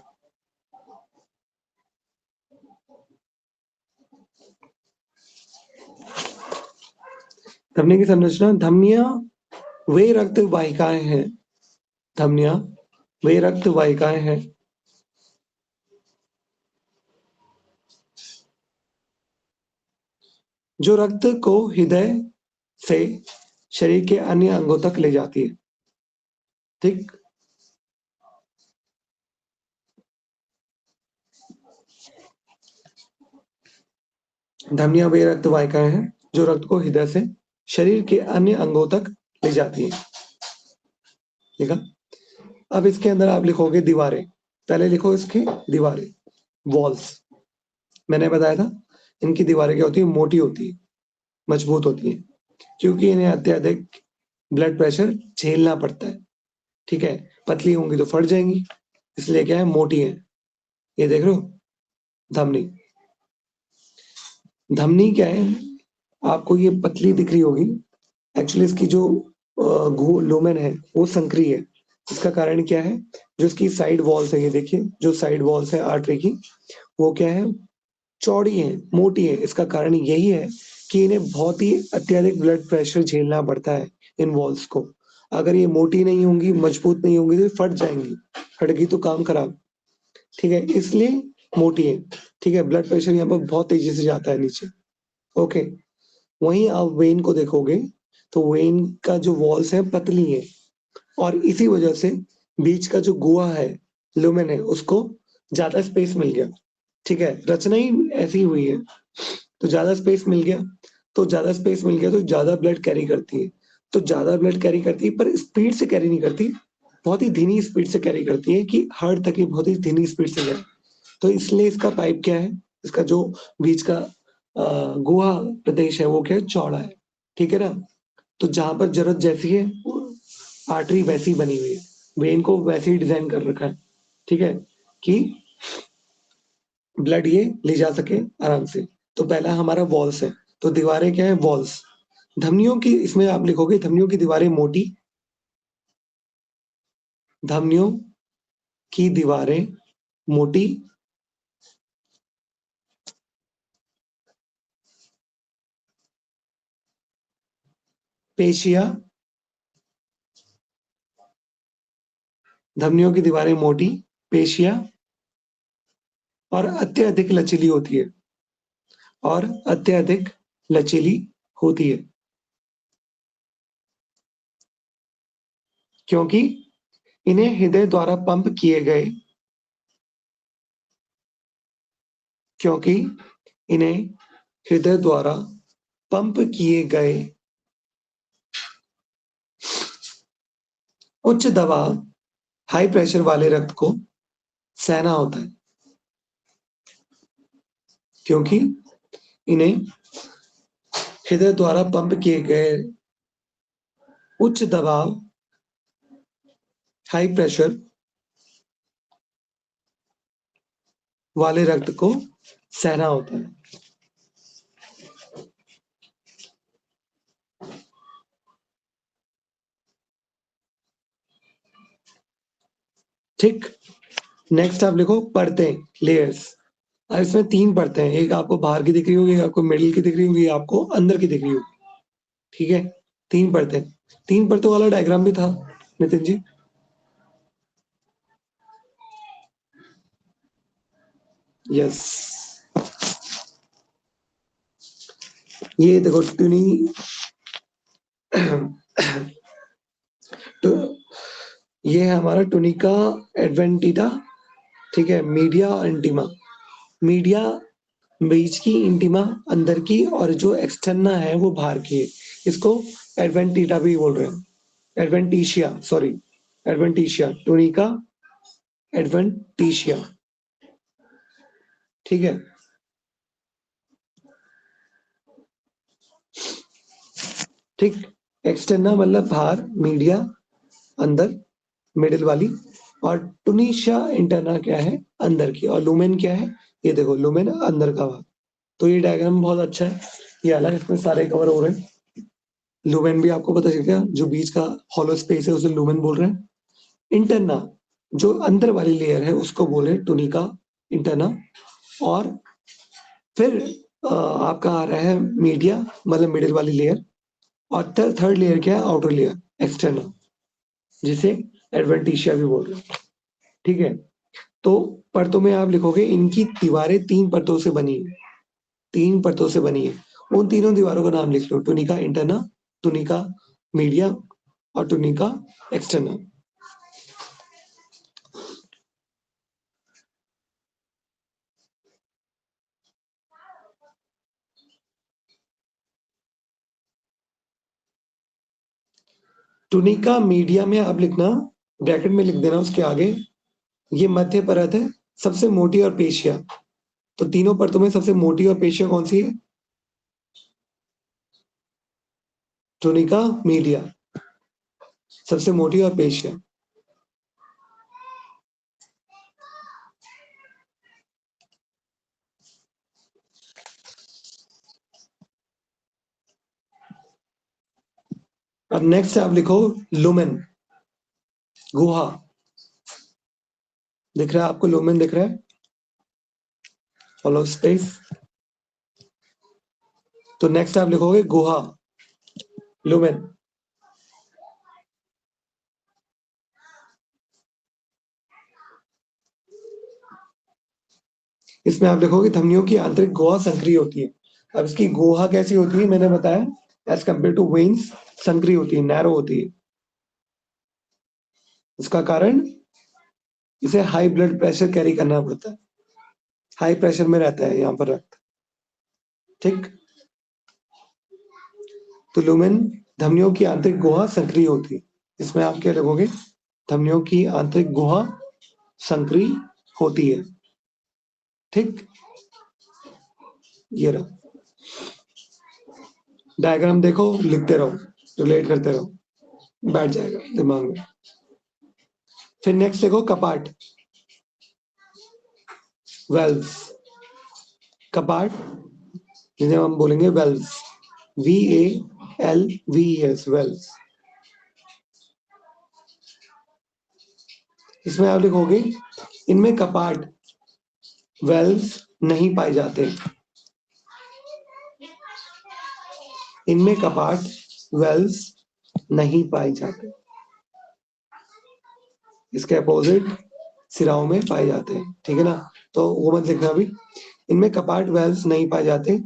धमनी की संरचना, धमनियां वे रक्त वाहिकाएं हैं, धमनियां वे रक्त वाहिकाएं हैं जो रक्त को हृदय से शरीर के अन्य अंगों तक ले जाती है, ठीक। धमनियां वे रक्त वाहिकाएं हैं जो रक्त को हृदय से शरीर के अन्य अंगों तक ले जाती है, ठीक है। अब इसके अंदर आप लिखोगे दीवारें, पहले लिखो इसकी दीवारें, वॉल्स। मैंने बताया था इनकी दीवारें क्या होती है, मोटी होती है, मजबूत होती है, क्योंकि इन्हें अत्यधिक ब्लड प्रेशर झेलना पड़ता है, ठीक है। पतली होंगी तो फट जाएंगी, इसलिए क्या है, मोटी है। ये देख रहे हो धमनी, धमनी क्या है, आपको ये पतली दिख रही होगी, एक्चुअली इसकी जो लूमेन है वो संकरी है। इसका कारण क्या है, जो इसकी साइड वॉल्स है, ये देखिए जो साइड वॉल्स है आर्टरी की, वो क्या है, चौड़ी है, मोटी है। इसका कारण यही है कि इन्हें बहुत ही अत्यधिक ब्लड प्रेशर झेलना पड़ता है इन वॉल्स को। अगर ये मोटी नहीं होंगी, मजबूत नहीं होंगी तो फट जाएंगी, फट गई तो काम खराब, ठीक है, इसलिए मोटी है, ठीक है। ब्लड प्रेशर यहाँ पर बहुत तेजी से जाता है नीचे, ओके। वहीं आप वेन को देखोगे तो वेन का जो वॉल्स है पतली है, और इसी वजह से बीच का जो गुहा है, लुमेन है, उसको ज्यादा स्पेस मिल गया, ठीक है। रचना ही ऐसी हुई है, तो ज्यादा स्पेस मिल गया, तो ज्यादा स्पेस मिल गया तो ज्यादा ब्लड कैरी करती है, तो ज्यादा ब्लड कैरी करती है, पर स्पीड से कैरी नहीं करती, बहुत ही धीमी स्पीड से कैरी करती है, कि हार्ट तक ही बहुत ही धीमी स्पीड से जाए। तो इसलिए इसका पाइप क्या है, इसका जो बीच का गुहा प्रदेश है वो क्या है, चौड़ा है, ठीक है ना। तो जहां पर जरूरत जैसी है आर्टरी वैसी बनी हुई है, वेन को वैसे ही डिजाइन कर रखा है, ठीक है, कि ब्लड ये ले जा सके आराम से। तो पहला हमारा वॉल्स है, तो दीवारें क्या है, वॉल्स। धमनियों की, इसमें आप लिखोगे धमनियों की दीवारें मोटी, धमनियों की दीवारें मोटी, पेशियां, धमनियों की दीवारें मोटी, पेशियां और अत्यधिक लचीली होती है, और अत्यधिक लचीली होती है, क्योंकि इन्हें हृदय द्वारा पंप किए गए, क्योंकि इन्हें हृदय द्वारा पंप किए गए उच्च दबाव, हाई प्रेशर वाले रक्त को सहना होता है, क्योंकि इन्हें हृदय द्वारा पंप किए गए उच्च दबाव, हाई प्रेशर वाले रक्त को सहना होता है, ठीक। नेक्स्ट आप लिखो परतें, लेयर्स। अब इसमें 3 परतें हैं, एक आपको बाहर की दिख रही होगी, एक आपको मिडिल की दिख रही होगी, आपको अंदर की दिख रही होगी। ठीक है, 3 परतें। 3 परतों वाला डायग्राम भी था नितिन जी। यस, ये देखो टूनी तो ये है हमारा टूनिका एडवेंटिटा। ठीक है, मीडिया और इंटीमा। मीडिया बीच की, इंटीमा अंदर की, और जो एक्सटर्ना है वो बाहर की है। इसको एडवेंटिटा भी बोल रहे हैं, adventitia, sorry, adventitia, tunica adventitia. ठीक है, ठीक। एक्सटर्ना मतलब बाहर, मीडिया अंदर, मिडिल वाली, और टूनिशिया इंटरना क्या है, अंदर की, और लुमेन क्या है, ये देखो लुमेन अंदर का भाग। तो ये डायग्राम बहुत अच्छा है, ये अलग, इसमें सारे कवर हो रहे हैं। लुमेन भी आपको पता चल गया, जो बीच का हॉलो स्पेस है उसे लुमेन बोल रहे हैं। इंटरना, जो अंदर वाली लेयर है उसको बोले टूनिका इंटरना। और फिर आपका आ रहा है मीडिया, मतलब मिडिल वाली लेयर। और थर्ड लेयर क्या है, आउटर लेयर, एक्सटर्नल, जिसे एडवेंटिशिया भी बोल रहे हैं। ठीक है, तो परतों में आप लिखोगे इनकी दीवारें 3 परतों से बनी है, 3 परतों से बनी है। उन तीनों दीवारों का नाम लिख लो, टूनिका इंटरना, टूनिका मीडिया और टूनिका एक्सटर्नल। टूनिका मीडिया में आप लिखना, ब्रैकेट में लिख देना उसके आगे, ये मध्य परत है, सबसे मोटी और पेशिया। तो तीनों परतों में सबसे मोटी और पेशिया कौन सी है, टूनिका मीडिया, सबसे मोटी और पेशिया। अब नेक्स्ट आप लिखो लुमेन, गुहा। दिख रहा है आपको, लुमेन दिख रहा है, हॉलो स्पेस। तो नेक्स्ट आप लिखोगे गुहा, लुमेन। इसमें आप लिखोगे धमनियों की आंतरिक गुहा संक्रिय होती है। अब इसकी गुहा कैसी होती है, मैंने बताया, एज कंपेयर टू वेन्स संक्रिय होती है, नैरो होती है। इसका कारण, इसे हाई ब्लड प्रेशर कैरी करना पड़ता है, हाई प्रेशर में रहता है यहाँ पर रक्त। ठीक, तो लुमेन, धमनियों की आंतरिक गुहा संक्रिय होती है। इसमें आप क्या लिखोगे, धमनियों की आंतरिक गुहा संक्रिय होती है। ठीक, ये रहा डायग्राम, देखो लिखते रहो, रिलेट करते रहो, बैठ जाएगा दिमाग में। फिर नेक्स्ट देखो कपाट, वेल्व्स। कपाट जिन्हें हम बोलेंगे वेल्व्स, VALVES, वेल्व्स। इसमें आप लिखोगे इनमें कपाट, वेल्व्स नहीं पाए जाते, इनमें कपाट, वेल्व्स नहीं पाए जाते। इसके अपोजिट सिराओं में पाए जाते हैं। ठीक है ना, तो वो मत लिखना अभी, इनमें कपाट, वेल्व्स नहीं पाए जाते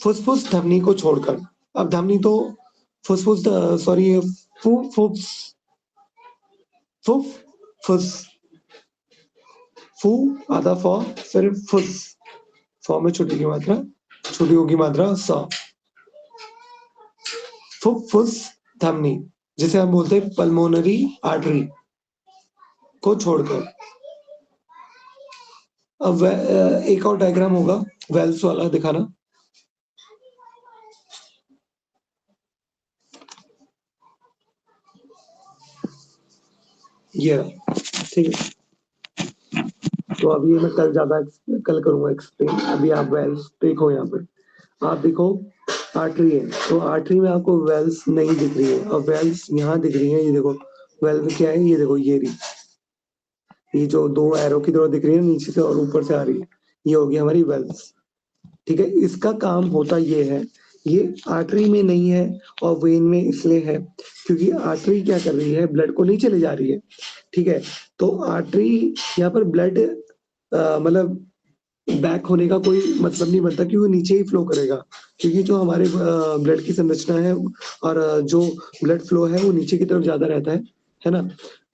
फुसफुस धमनी को छोड़कर। अब धमनी तो फुसफुस, सॉरी, फुफ्फुस, फुस, फू आधा फॉ, फिर फुस, फॉ में छोटी की मात्रा, छोटी होगी मात्रा सा, फुफ्फुस धमनी, जिसे हम बोलते हैं पल्मोनरी आर्टरी को छोड़कर। अब एक और डायग्राम होगा वेल्व्स वाला, दिखाना। ये ठीक है, तो अभी मैं कल करूंगा एक्सप्लेन, अभी आप वेल्व्स देखो। यहाँ पर आप देखो आर्टरी है, तो आर्टरी में आपको वेल्व्स नहीं दिख रही है, और वेल्व्स यहाँ दिख रही है, ये देखो वेल्व क्या है, ये देखो ये रही, ये जो दो एरो की तरह दिख रही है नीचे से और ऊपर से आ रही है, ये होगी हमारी वेल्व। ठीक है, इसका काम होता ये है, ये आर्टरी में नहीं है और वेन में इसलिए है क्योंकि आर्टरी क्या कर रही है, ब्लड को नीचे ले जा रही है। ठीक है, तो आर्टरी यहाँ पर ब्लड मतलब बैक होने का कोई मतलब नहीं बनता कि वो नीचे ही फ्लो करेगा, क्योंकि जो हमारे ब्लड की संरचना है और जो ब्लड फ्लो है वो नीचे की तरफ ज्यादा रहता है ना।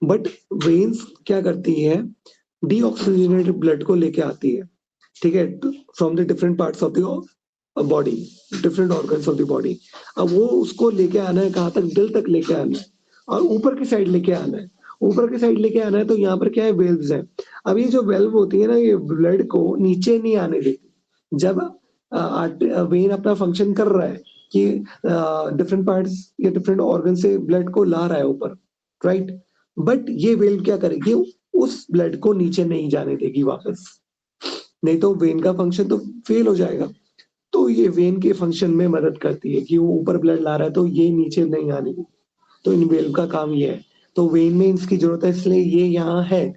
बट वेन्स क्या करती है, डीऑक्सीजनेटेड ब्लड को लेके आती है। ठीक है, from the different parts of the body, different organs of the body. अब वो उसको लेके आना है कहाँ तक, दिल तक लेके आना है और ऊपर की साइड लेके आना है। ऊपर की साइड लेके आना है तो यहाँ पर क्या है, वेल्व्स है। अब ये जो वेल्व होती है ना, ये ब्लड को नीचे नहीं आने देती। जब वेन अपना फंक्शन कर रहा है कि डिफरेंट पार्ट्स या डिफरेंट ऑर्गन से ब्लड को ला रहा है ऊपर, राइट, बट ये वेल्व क्या करेगी, उस ब्लड को नीचे नहीं जाने देगी वापस, नहीं तो वेन का फंक्शन तो फेल हो जाएगा। तो ये वेन के फंक्शन में मदद करती है कि वो ऊपर ब्लड ला रहा है तो ये नीचे नहीं आने देगी। तो इन वेल्व का काम ये है। तो वेन में इसकी जरूरत है इसलिए ये यहाँ है,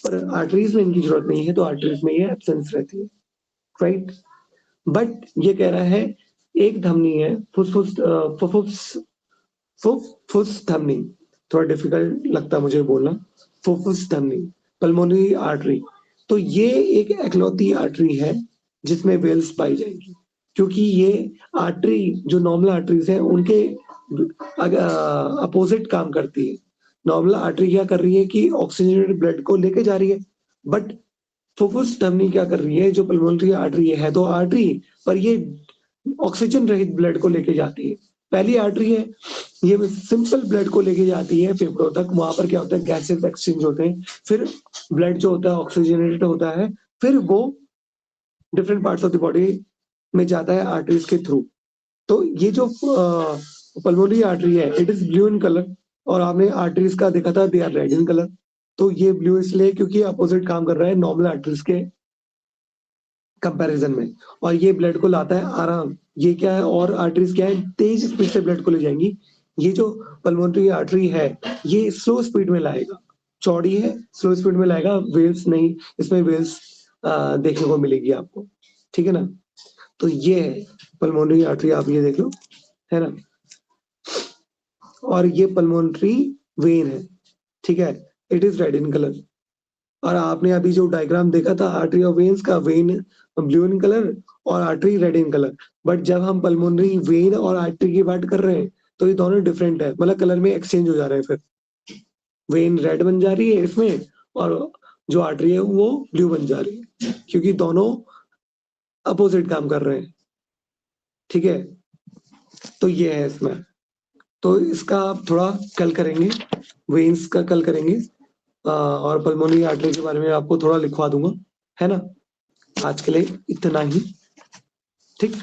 पर आर्टरीज में इनकी जरूरत नहीं है तो आर्टरीज में ये एब्सेंस रहती है, राइट। बट ये कह रहा है एक धमनी है, फुफ्फुस धमनी, थोड़ा डिफिकल्ट लगता है मुझे बोलना, फुफ्फुस धमनी, पल्मोनरी आर्टरी। तो ये एक एकलौती आर्टरी है जिसमें वेल्स पाई जाएगी, क्योंकि ये आर्टरी जो नॉर्मल आर्टरीज है उनके अपोजिट काम करती है। नॉर्मल आर्टरी क्या कर रही है कि ऑक्सीजनेटेड ब्लड को लेके जा रही है, बट फुफ्फुस धमनी क्या कर रही है, जो पल्मोनरी आर्टरी है तो आर्टरी, पर ये ऑक्सीजन रहित ब्लड को लेके जाती है। पहली आर्टरी है, ये सिंपल ब्लड को लेके जाती है फेफड़ों तक, वहां पर क्या होता है, गैसेस एक्सचेंज होते हैं, फिर ब्लड जो होता है ऑक्सीजनेटेड होता है, फिर वो different parts of the body में जाता है आर्टरीज के थ्रू। तो ये जो पल्मोनरी आर्टरी है it is blue in colour, और आपने आर्टरीज का देखा था they are red in colour. तो ये ब्लू इसलिए क्योंकि अपोजिट काम कर रहा है नॉर्मल आर्टरीज के कंपैरिजन में, और ये ब्लड को लाता है आराम। ये क्या है, और आर्टरीज क्या है, तेज स्पीड से ब्लड को ले जाएंगी। ये जो पल्मोनरी आर्टरी है ये स्लो स्पीड में लाएगा, चौड़ी है स्लो स्पीड में लाएगा, वेव्स नहीं, इसमें वेव्स देखने को मिलेगी आपको। ठीक है ना, तो ये है पल्मोनरी आर्टरी, आप ये देख लो, है ना, और ये पल्मोनरी वेन है। ठीक है, it is red in colour. और आपने अभी जो डायग्राम देखा था आर्टरी और वेन्स का, वेन ब्लू इन कलर और artery red in colour, but जब हम पल्मोनरी वेन और आर्टरी की बात कर रहे हैं तो ये दोनों डिफरेंट है, मतलब कलर में एक्सचेंज हो जा रहा है। फिर वेन रेड बन जा रही है इसमें और जो आर्टरी है वो ब्लू बन जा रही है, क्योंकि दोनों अपोजिट काम कर रहे हैं। ठीक है, तो ये है इसमें। तो इसका आप थोड़ा कल करेंगे, वेन्स का कल करेंगे, और पल्मोनरी आर्टरी के बारे में आपको थोड़ा लिखवा दूंगा, है ना। आज के लिए इतना ही, ठीक।